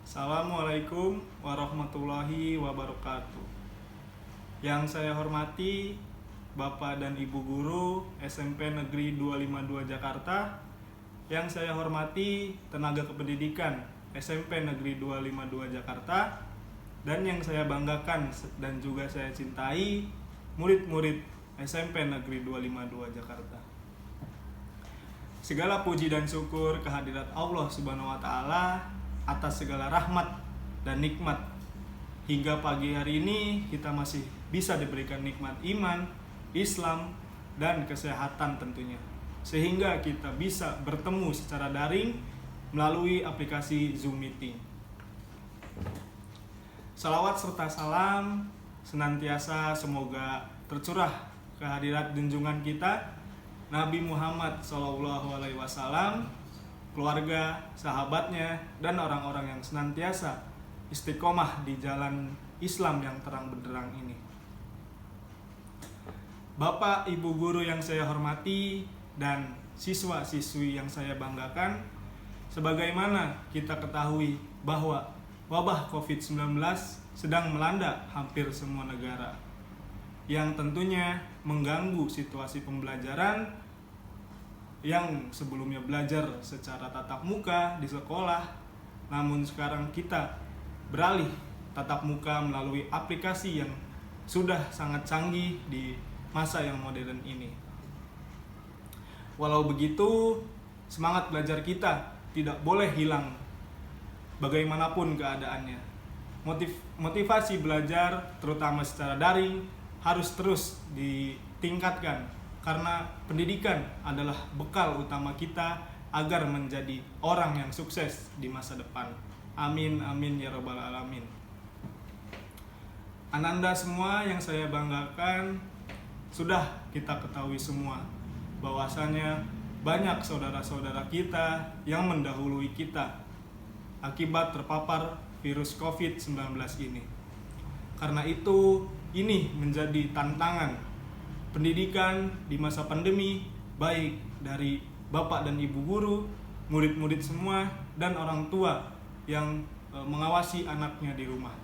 Assalamualaikum warahmatullahi wabarakatuh. Yang saya hormati Bapak dan Ibu Guru SMP Negeri 252 Jakarta. Yang saya hormati tenaga kependidikan SMP Negeri 252 Jakarta. Dan yang saya banggakan dan juga saya cintai murid-murid SMP Negeri 252 Jakarta. Segala puji dan syukur kehadirat Allah Subhanahu wa taala atas segala rahmat dan nikmat. Hingga pagi hari ini kita masih bisa diberikan nikmat iman, Islam, dan kesehatan tentunya. Sehingga kita bisa bertemu secara daring melalui aplikasi Zoom Meeting. Salawat serta salam senantiasa semoga tercurah kehadirat junjungan kita Nabi Muhammad SAW, keluarga, sahabatnya, dan orang-orang yang senantiasa istiqomah di jalan Islam yang terang benderang ini. Bapak, Ibu Guru yang saya hormati, dan siswa-siswi yang saya banggakan, sebagaimana kita ketahui bahwa wabah COVID-19 sedang melanda hampir semua negara, yang tentunya mengganggu situasi pembelajaran yang sebelumnya belajar secara tatap muka di sekolah, namun sekarang kita beralih tatap muka melalui aplikasi yang sudah sangat canggih di masa yang modern ini. Walau begitu, semangat belajar kita tidak boleh hilang bagaimanapun keadaannya. Motivasi belajar, terutama secara daring, harus terus ditingkatkan karena pendidikan adalah bekal utama kita agar menjadi orang yang sukses di masa depan. Amin, amin ya rabbal alamin. Ananda semua yang saya banggakan, sudah kita ketahui semua bahwasanya banyak saudara-saudara kita yang mendahului kita akibat terpapar virus COVID-19 ini. Karena itu, ini menjadi tantangan pendidikan di masa pandemi, baik dari Bapak dan Ibu Guru, murid-murid semua, dan orang tua yang mengawasi anaknya di rumah.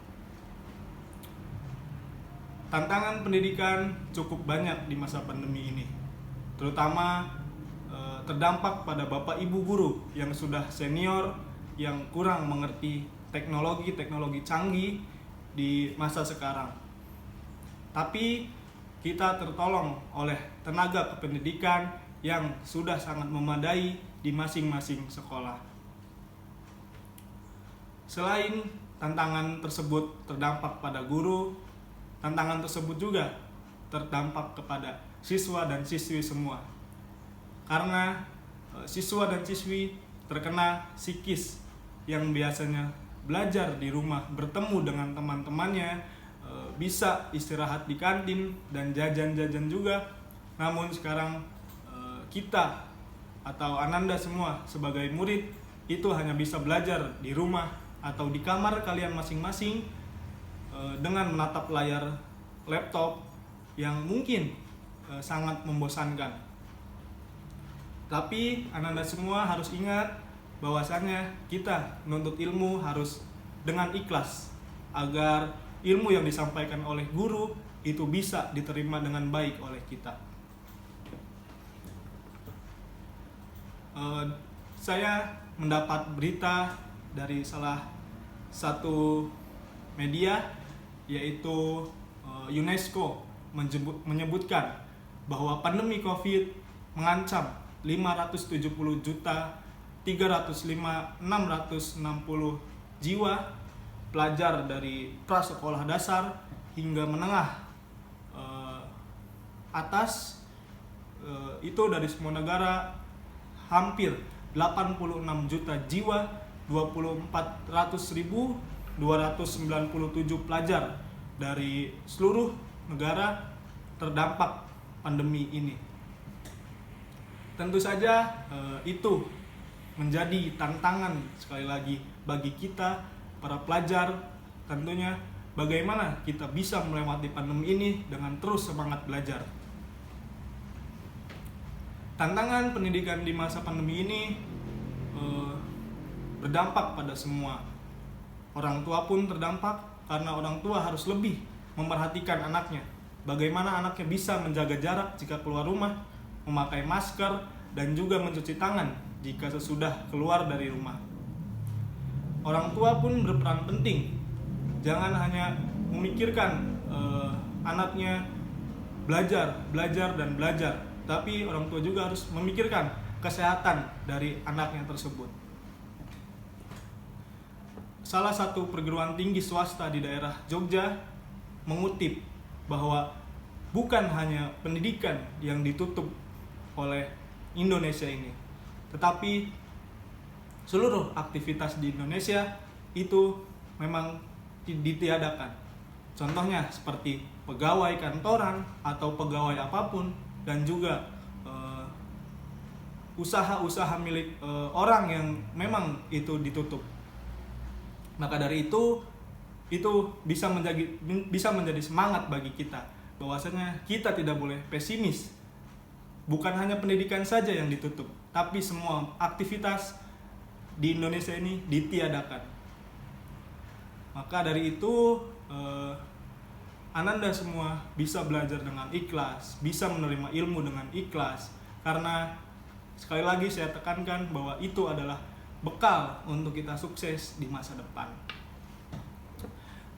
Tantangan pendidikan cukup banyak di masa pandemi ini, terutama terdampak pada Bapak Ibu Guru yang sudah senior, yang kurang mengerti teknologi canggih di masa sekarang. Tapi kita tertolong oleh tenaga kependidikan yang sudah sangat memadai di masing-masing sekolah. Selain tantangan tersebut terdampak pada guru, tantangan tersebut juga terdampak kepada siswa dan siswi semua. Karena siswa dan siswi terkena psikis yang biasanya belajar di rumah, bertemu dengan teman-temannya, bisa istirahat di kantin dan jajan-jajan juga. Namun sekarang kita atau Ananda semua sebagai murid itu hanya bisa belajar di rumah atau di kamar kalian masing-masing dengan menatap layar laptop yang mungkin sangat membosankan. Tapi Ananda semua harus ingat bahwasannya kita menuntut ilmu harus dengan ikhlas agar ilmu yang disampaikan oleh guru itu bisa diterima dengan baik oleh kita. Saya mendapat berita dari salah satu media, yaitu UNESCO menyebutkan bahwa pandemi COVID mengancam 570.305.660 jiwa pelajar dari prasekolah dasar hingga menengah atas, itu dari semua negara hampir 86 juta jiwa, 24.297 pelajar dari seluruh negara terdampak pandemi ini. Tentu saja itu menjadi tantangan sekali lagi bagi kita para pelajar, tentunya bagaimana kita bisa melewati pandemi ini dengan terus semangat belajar. Tantangan pendidikan di masa pandemi ini berdampak pada semua. Orang tua pun terdampak karena orang tua harus lebih memperhatikan anaknya. Bagaimana anaknya bisa menjaga jarak jika keluar rumah, memakai masker, dan juga mencuci tangan jika sesudah keluar dari rumah. Orang tua pun berperan penting. Jangan hanya memikirkan anaknya belajar, tapi orang tua juga harus memikirkan kesehatan dari anaknya tersebut. Salah satu perguruan tinggi swasta di daerah Jogja mengutip bahwa bukan hanya pendidikan yang ditutup oleh Indonesia ini, tetapi seluruh aktivitas di Indonesia itu memang ditiadakan. Contohnya seperti pegawai kantoran atau pegawai apapun, dan juga usaha-usaha milik orang yang memang itu ditutup. Maka dari itu bisa menjadi semangat bagi kita bahwasanya kita tidak boleh pesimis. Bukan hanya pendidikan saja yang ditutup, tapi semua aktivitas di Indonesia ini ditiadakan. Maka dari itu Ananda semua bisa belajar dengan ikhlas, bisa menerima ilmu dengan ikhlas, karena sekali lagi saya tekankan bahwa itu adalah bekal untuk kita sukses di masa depan.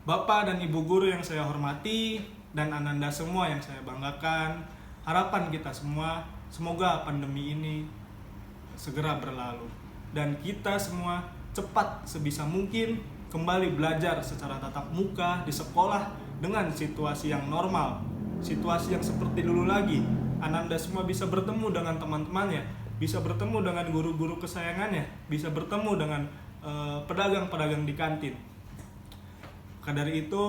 Bapak dan Ibu guru yang saya hormati, dan Ananda semua yang saya banggakan, harapan kita semua, semoga pandemi ini segera berlalu dan kita semua cepat sebisa mungkin kembali belajar secara tatap muka di sekolah dengan situasi yang normal, situasi yang seperti dulu lagi. Ananda semua bisa bertemu dengan teman-temannya, bisa bertemu dengan guru-guru kesayangannya, bisa bertemu dengan pedagang-pedagang di kantin. Maka dari itu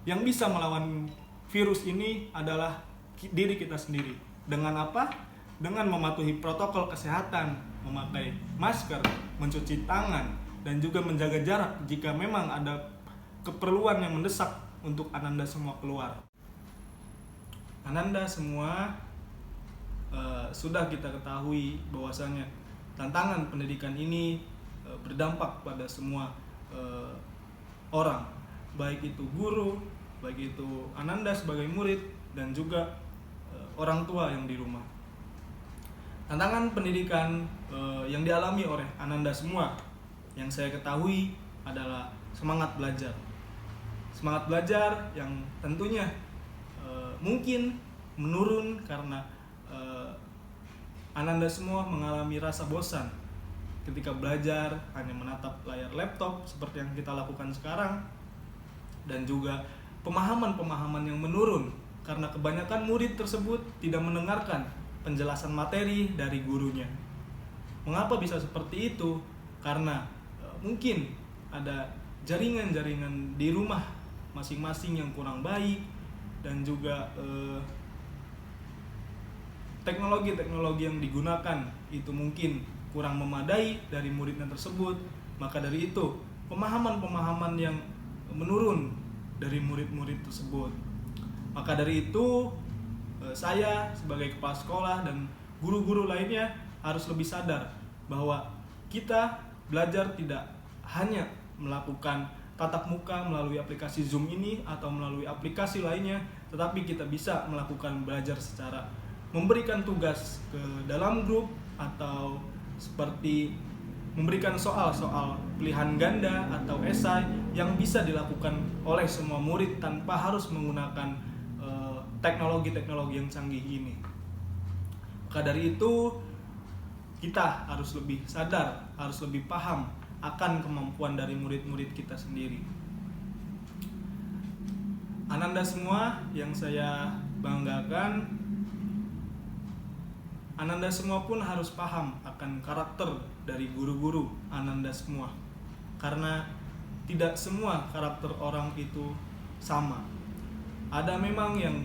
yang bisa melawan virus ini adalah diri kita sendiri. Dengan apa? Dengan mematuhi protokol kesehatan, memakai masker, mencuci tangan, dan juga menjaga jarak jika memang ada keperluan yang mendesak untuk Ananda semua keluar. Ananda semua sudah kita ketahui bahwasanya tantangan pendidikan ini berdampak pada semua orang, baik itu guru, baik itu Ananda sebagai murid, dan juga orang tua yang di rumah. Tantangan pendidikan yang dialami oleh Ananda semua yang saya ketahui adalah semangat belajar. Semangat belajar yang tentunya mungkin menurun karena Ananda semua mengalami rasa bosan ketika belajar hanya menatap layar laptop seperti yang kita lakukan sekarang, dan juga pemahaman-pemahaman yang menurun karena kebanyakan murid tersebut tidak mendengarkan penjelasan materi dari gurunya. Mengapa bisa seperti itu? Karena mungkin ada jaringan-jaringan di rumah masing-masing yang kurang baik, dan juga teknologi-teknologi yang digunakan itu mungkin kurang memadai dari muridnya tersebut. Maka dari itu pemahaman-pemahaman yang menurun dari murid-murid tersebut. Maka dari itu saya sebagai kepala sekolah dan guru-guru lainnya harus lebih sadar bahwa kita belajar tidak hanya melakukan tatap muka melalui aplikasi Zoom ini atau melalui aplikasi lainnya, tetapi kita bisa melakukan belajar secara memberikan tugas ke dalam grup, atau seperti memberikan soal-soal pilihan ganda atau esai yang bisa dilakukan oleh semua murid tanpa harus menggunakan teknologi-teknologi yang canggih ini. Maka dari itu kita harus lebih sadar, harus lebih paham akan kemampuan dari murid-murid kita sendiri. Ananda semua yang saya banggakan, Ananda semua pun harus paham akan karakter dari guru-guru Ananda semua, karena tidak semua karakter orang itu sama. Ada memang yang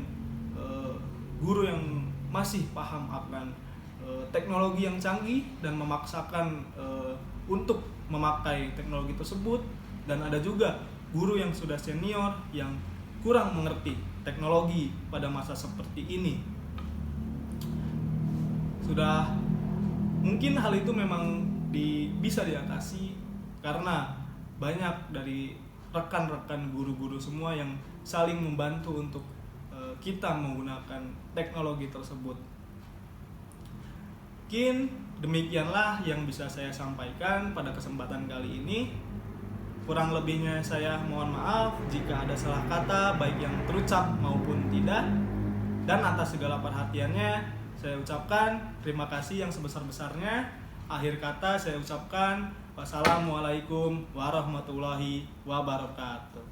guru yang masih paham akan teknologi yang canggih dan memaksakan untuk memakai teknologi tersebut, dan ada juga guru yang sudah senior yang kurang mengerti teknologi pada masa seperti ini. Sudah mungkin hal itu memang bisa diatasi karena banyak dari rekan-rekan guru-guru semua yang saling membantu untuk kita menggunakan teknologi tersebut. Mungkin demikianlah yang bisa saya sampaikan pada kesempatan kali ini. Kurang lebihnya saya mohon maaf jika ada salah kata baik yang terucap maupun tidak. Dan atas segala perhatiannya saya ucapkan terima kasih yang sebesar-besarnya. Akhir kata saya ucapkan wassalamualaikum warahmatullahi wabarakatuh.